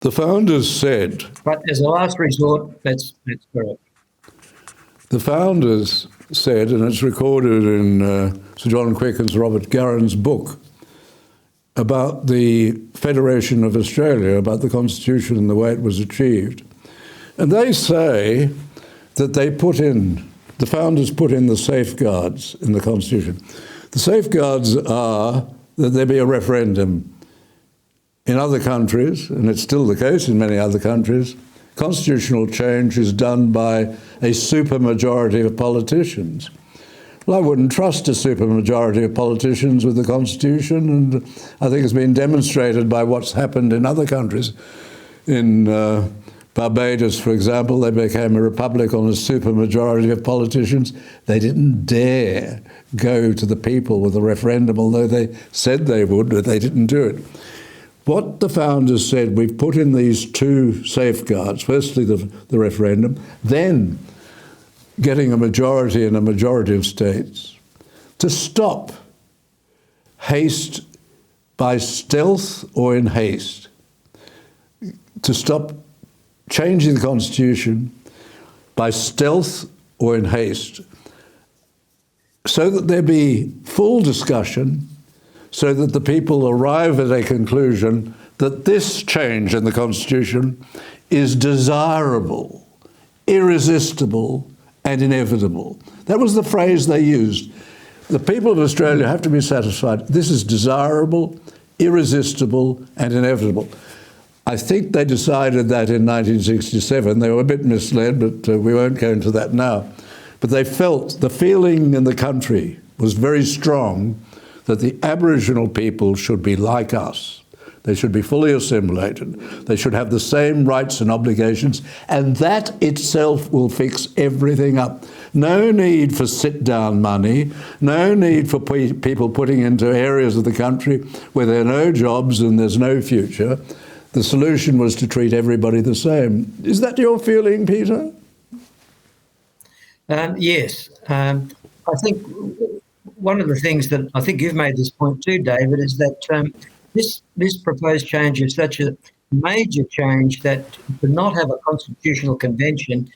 The founders said... But as a last resort, that's correct. The founders said, and it's recorded in Sir John Quick and Sir Robert Garran's book about the Federation of Australia, about the Constitution and the way it was achieved. And they say that the founders put in the safeguards in the Constitution. The safeguards are that there be a referendum. In other countries, and it's still the case in many other countries, constitutional change is done by a supermajority of politicians. Well, I wouldn't trust a supermajority of politicians with the Constitution, and I think it's been demonstrated by what's happened in other countries. In Barbados, for example, they became a republic on a supermajority of politicians. They didn't dare go to the people with a referendum, although they said they would, but they didn't do it. What the founders said, we've put in these two safeguards, firstly the referendum, then getting a majority in a majority of states to stop haste by stealth or in haste, to stop changing the Constitution by stealth or in haste, so that there be full discussion, so that the people arrive at a conclusion that this change in the Constitution is desirable, irresistible, and inevitable. That was the phrase they used. The people of Australia have to be satisfied. This is desirable, irresistible, and inevitable. I think they decided that in 1967. They were a bit misled, but we won't go into that now. But they felt the feeling in the country was very strong that the Aboriginal people should be like us. They should be fully assimilated. They should have the same rights and obligations, and that itself will fix everything up. No need for sit-down money, no need for people putting into areas of the country where there are no jobs and there's no future. The solution was to treat everybody the same. Is that your feeling, Peter? Yes. I think one of the things that I think you've made this point too, David, is that this proposed change is such a major change that to not have a constitutional convention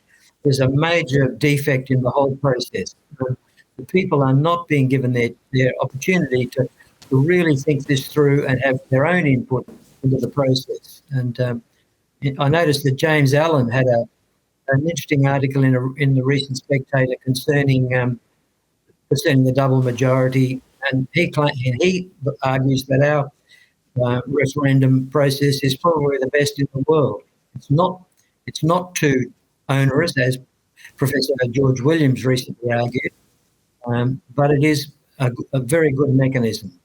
is a major defect in the whole process. The people are not being given their opportunity to really think this through and have their own input into the process. And I noticed that James Allen had an interesting article in the recent Spectator concerning the double majority, and he argues that our referendum process is probably the best in the world. It's not too onerous, as Professor George Williams recently argued, but it is a very good mechanism.